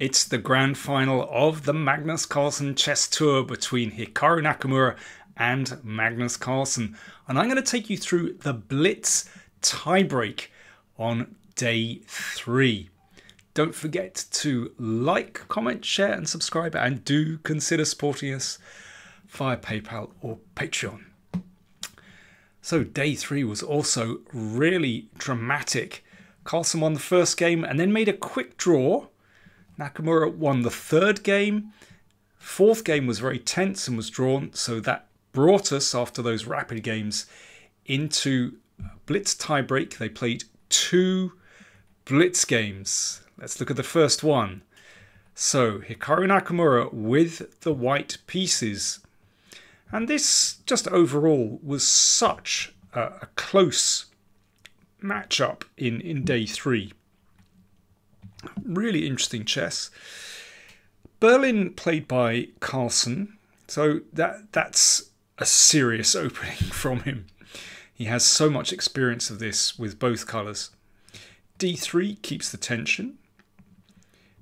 It's the grand final of the Magnus Carlsen chess tour between Hikaru Nakamura and Magnus Carlsen. And I'm going to take you through the BLITZ tiebreak on day 3. Don't forget to like, comment, share and subscribe, and do consider supporting us via PayPal or Patreon. So day 3 was also really dramatic. Carlsen won the first game and then made a quick draw. Nakamura won the third game. Fourth game was very tense and was drawn, so that brought us, after those rapid games, into BLITZ tiebreak. They played 2 BLITZ games. Let's look at the first one. So Hikaru Nakamura with the white pieces. And this just overall was such a close matchup in day 3. Really interesting chess. Berlin played by Carlsen, so that's a serious opening from him. He has so much experience of this with both colours. D3 keeps the tension.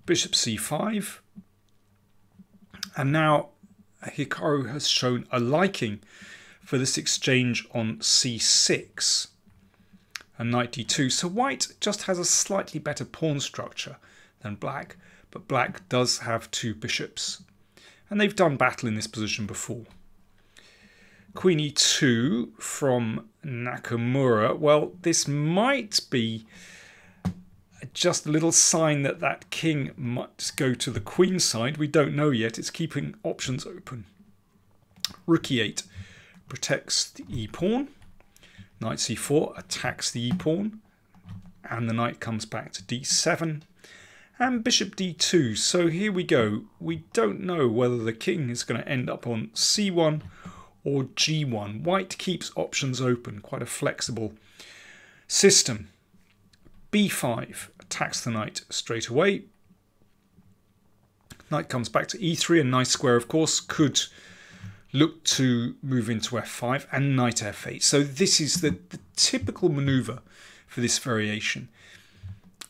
Bishop c5. And now Hikaru has shown a liking for this exchange on c6 and knight d2. So white just has a slightly better pawn structure than black, but black does have 2 bishops. And they've done battle in this position before. Queen e2 from Nakamura. Well, this might be just a little sign that that king might go to the queen side. We don't know yet. It's keeping options open. Rook e8 protects the e-pawn. Knight c4 attacks the e-pawn. And the knight comes back to d7. And bishop d2. So here we go. We don't know whether the king is going to end up on c1 or g1. White keeps options open. Quite a flexible system. b5 attacks the knight straight away. Knight comes back to e3. A nice square, of course, could look to move into f5 and knight f8. So this is the typical maneuver for this variation.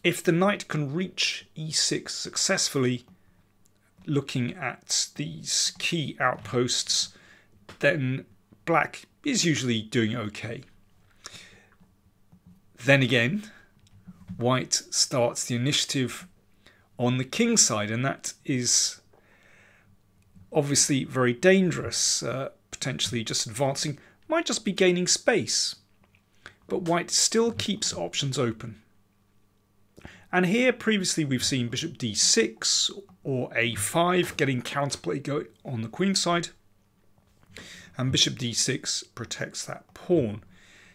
If the knight can reach e6 successfully, looking at these key outposts, then black is usually doing okay. Then again, white starts the initiative on the king side, and that is obviously very dangerous. Potentially just advancing, might just be gaining space. But white still keeps options open. And here previously we've seen bishop d6 or a5 getting counterplay going on the queen side. And bishop d6 protects that pawn.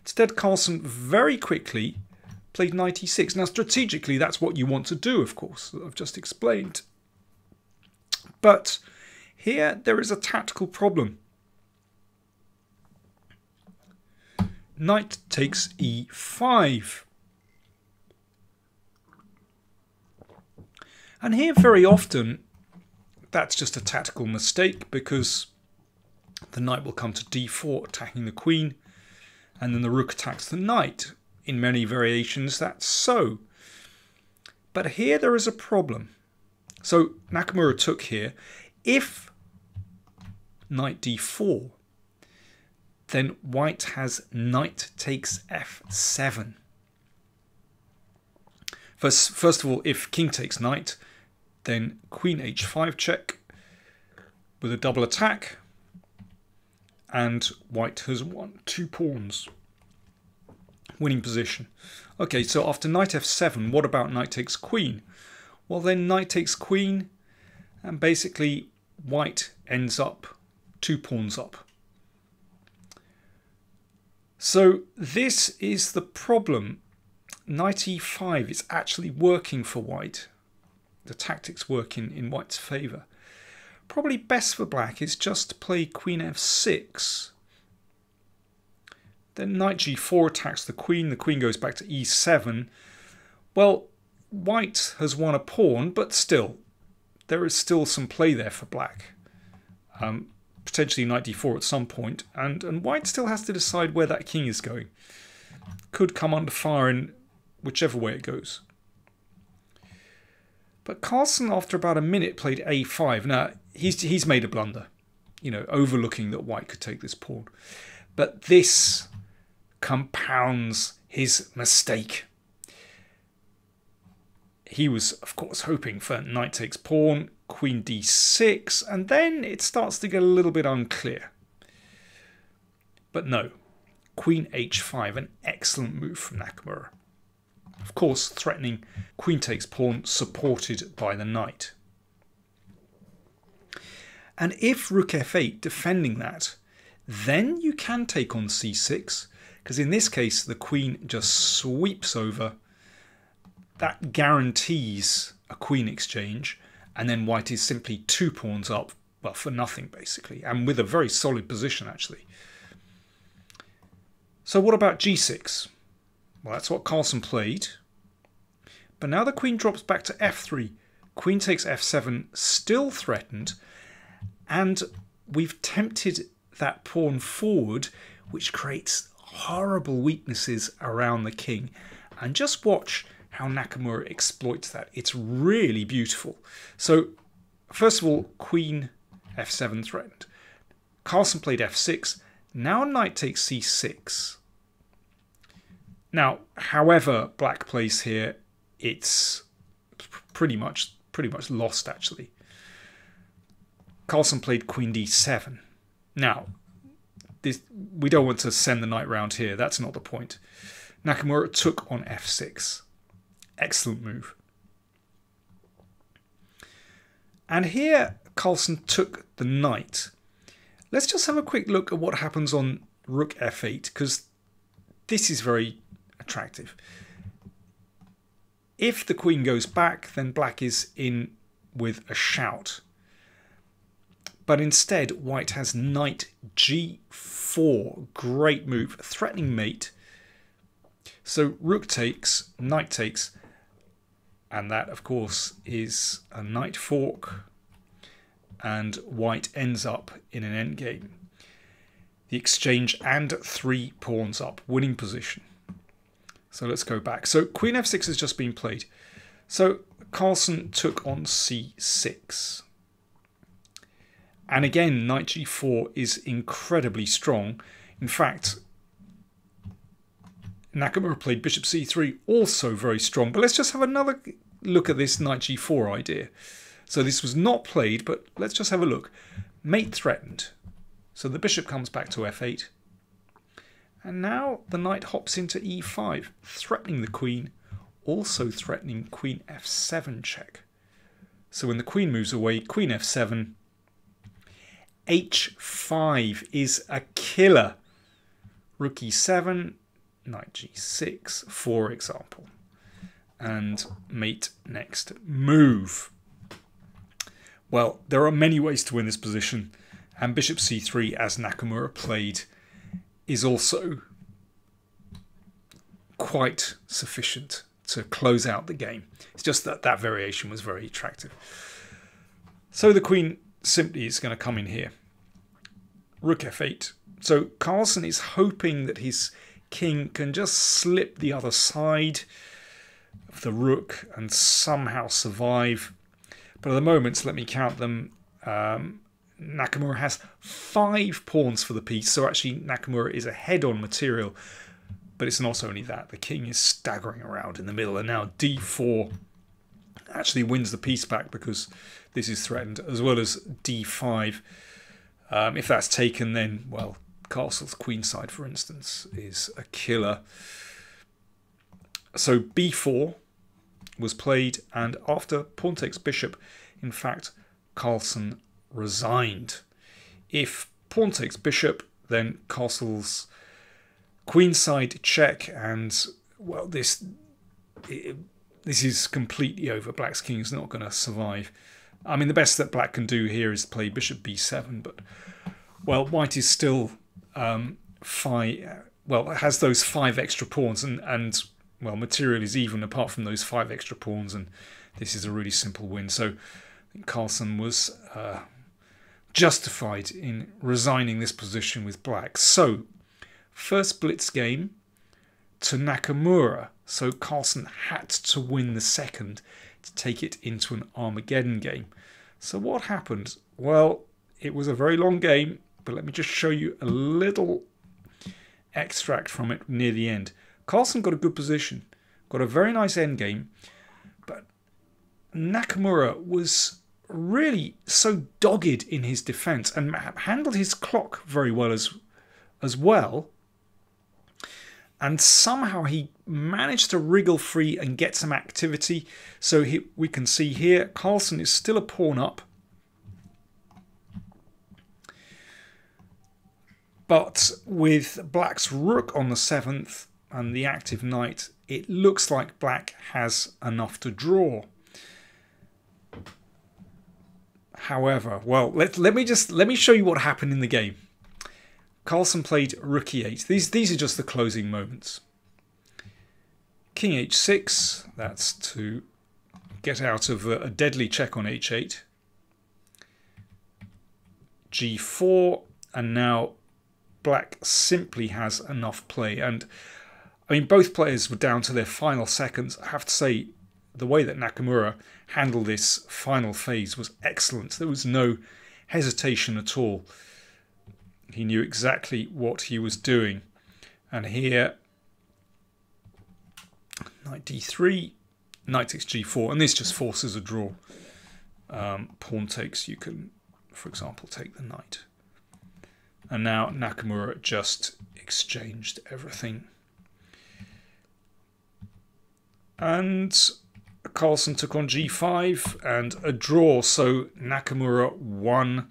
Instead, Carlsen very quickly played knight e6. Now strategically that's what you want to do, of course, I've just explained. But here there is a tactical problem. Knight takes e5. And here very often that's just a tactical mistake, because the knight will come to d4 attacking the queen, and then the rook attacks the knight. In many variations that's so. But here there is a problem. So Nakamura took here. If knight d4, then white has knight takes f7. First of all, if king takes knight, then queen h5 check with a double attack, and white has won 2 pawns. Winning position. Okay, so after knight f7, what about knight takes queen? Well, then knight takes queen, and basically white ends up 2 pawns up. So this is the problem. Knight e5 is actually working for white. The tactics work in white's favour. Probably best for black is just to play queen f6. Then knight g4 attacks the queen goes back to e7. Well, white has won a pawn, but still, there is still some play there for black. Potentially knight d4 at some point, and white still has to decide where that king is going. Could come under fire in whichever way it goes. But Carlsen, after about a minute, played a5. Now, he's made a blunder, you know, overlooking that white could take this pawn. But this compounds his mistake. He was, of course, hoping for knight takes pawn, queen d6, and then it starts to get a little bit unclear. But no, queen h5, an excellent move from Nakamura. Of course, threatening queen takes pawn, supported by the knight. And if rook f8, defending that, then you can take on c6, because in this case the queen just sweeps over. That guarantees a queen exchange, and then white is simply 2 pawns up, well, for nothing basically, and with a very solid position actually. So what about g6? Well, that's what Carlsen played. But now the queen drops back to f3. Queen takes f7, still threatened, and we've tempted that pawn forward, which creates horrible weaknesses around the king. And just watch how Nakamura exploits that. It's really beautiful. So, first of all, queen f7 threatened. Carlsen played f6. Now knight takes c6. Now, however black plays here, it's pretty much lost actually. Carlsen played queen d7. Now, we don't want to send the knight round here. That's not the point. Nakamura took on f6. Excellent move. And here Carlsen took the knight. Let's just have a quick look at what happens on rook f8, because this is very attractive. If the queen goes back, then black is in with a shout. But instead, white has knight g4. Great move. Threatening mate. So rook takes, knight takes, and that, of course, is a knight fork. And white ends up in an endgame. The exchange and 3 pawns up. Winning position. So let's go back. So queen f6 has just been played. So Carlsen took on c6. And again, knight g4 is incredibly strong. In fact, Nakamura played bishop c3, also very strong. But let's just have another look at this knight g4 idea. So this was not played, but let's just have a look. Mate threatened. So the bishop comes back to f8. And now the knight hops into e5, threatening the queen, also threatening queen f7 check. So when the queen moves away, queen f7, h5 is a killer. Rook e7, knight g6, for example. And mate next move. Well, there are many ways to win this position, and bishop c3, as Nakamura played, is also quite sufficient to close out the game. It's just that that variation was very attractive. So the queen simply is going to come in here. Rook f8. So Carlsen is hoping that his king can just slip the other side of the rook and somehow survive. But at the moment, let me count them. Nakamura has 5 pawns for the piece, so actually Nakamura is ahead on material, but it's not only that. The king is staggering around in the middle, and now d4 actually wins the piece back because this is threatened, as well as d5. If that's taken, then, well, Castle's queenside, for instance, is a killer. So b4 was played, and after pawn takes bishop, in fact, Carlsen resigned. If pawn takes bishop, then Castle's queenside check, and well, this is completely over. Black's king is not going to survive. I mean, the best that black can do here is play bishop b7, but well, white is still has those 5 extra pawns, and well, material is even apart from those 5 extra pawns, and this is a really simple win. So Carlsen was justified in resigning this position with black. So first blitz game to Nakamura. So Carlsen had to win the second to take it into an Armageddon game. So what happened? Well, it was a very long game, but let me just show you a little extract from it near the end. Carlsen got a good position, got a very nice endgame, but Nakamura was really so dogged in his defense and handled his clock very well as well. And somehow he managed to wriggle free and get some activity. So we can see here Carlsen is still a pawn up. But with Black's rook on the 7th and the active knight, it looks like Black has enough to draw. However, well, let me show you what happened in the game. Carlsen played rook e8. These are just the closing moments. King h6, that's to get out of a deadly check on h8. g4, and now Black simply has enough play. And I mean, both players were down to their final seconds. I have to say, the way that Nakamura handled this final phase was excellent. There was no hesitation at all. He knew exactly what he was doing. And here, knight d3, knight takes g4, and this just forces a draw. Pawn takes, you can, for example, take the knight. And now Nakamura just exchanged everything. And Carlsen took on g5 and a draw, so Nakamura won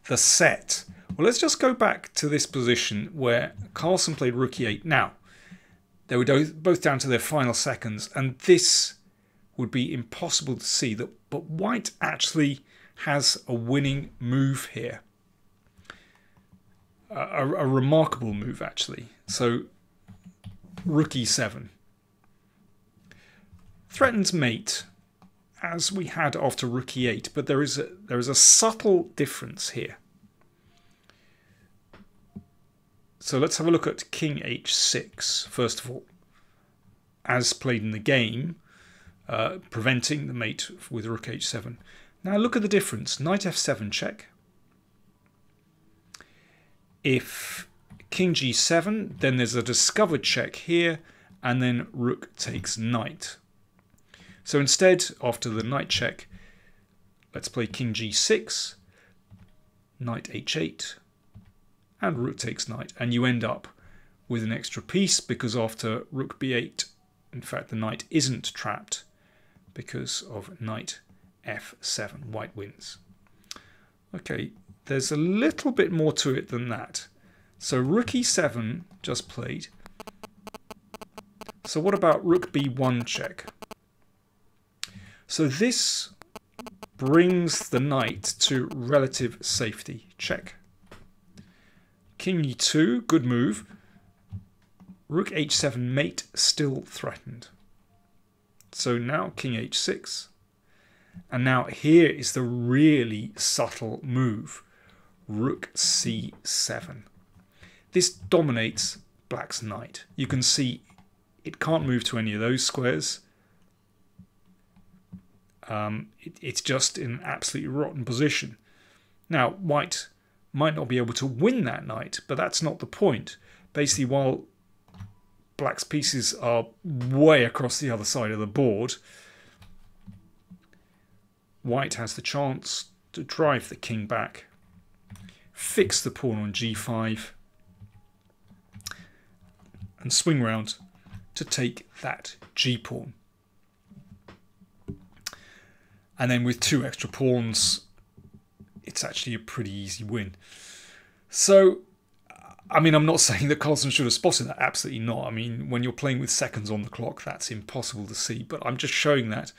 the set. Well, let's just go back to this position where Carlsen played rook e8. Now, they were both down to their final seconds, and this would be impossible to see. But White actually has a winning move here. A remarkable move, actually. So, rook e7. Threatens mate, as we had after rook e8, but there is a subtle difference here. So let's have a look at king h6, first of all. As played in the game, preventing the mate with rook h7. Now look at the difference. Knight f7 check. If king g7, then there's a discovered check here, and then rook takes knight. So instead, after the knight check, let's play king g6, knight h8, and rook takes knight. And you end up with an extra piece because after rook b8, in fact, the knight isn't trapped because of knight f7. White wins. Okay, there's a little bit more to it than that. So rook e7 just played. So what about rook b1 check? So this brings the knight to relative safety. Check. King e2, good move. Rook h7 mate still threatened. So now king h6. And now here is the really subtle move. Rook c7. This dominates Black's knight. You can see it can't move to any of those squares. It's just in an absolutely rotten position. Now, White might not be able to win that knight, but that's not the point. Basically, while Black's pieces are way across the other side of the board, White has the chance to drive the king back, fix the pawn on g5, and swing round to take that g-pawn. And then with two extra pawns, it's actually a pretty easy win. So, I mean, I'm not saying that Carlsen should have spotted that. Absolutely not. I mean, when you're playing with seconds on the clock, that's impossible to see. But I'm just showing that,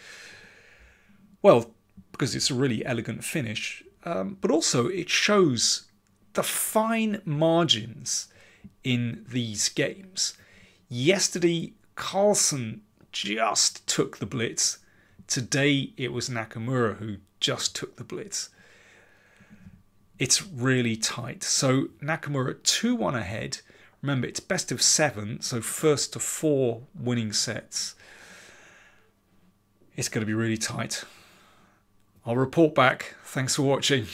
well, because it's a really elegant finish. But also, it shows the fine margins in these games. Yesterday, Carlsen just took the blitz. Today, it was Nakamura who just took the blitz. It's really tight. So Nakamura 2-1 ahead, Remember, it's best of 7, so first to 4 winning sets. It's going to be really tight. I'll report back. Thanks for watching.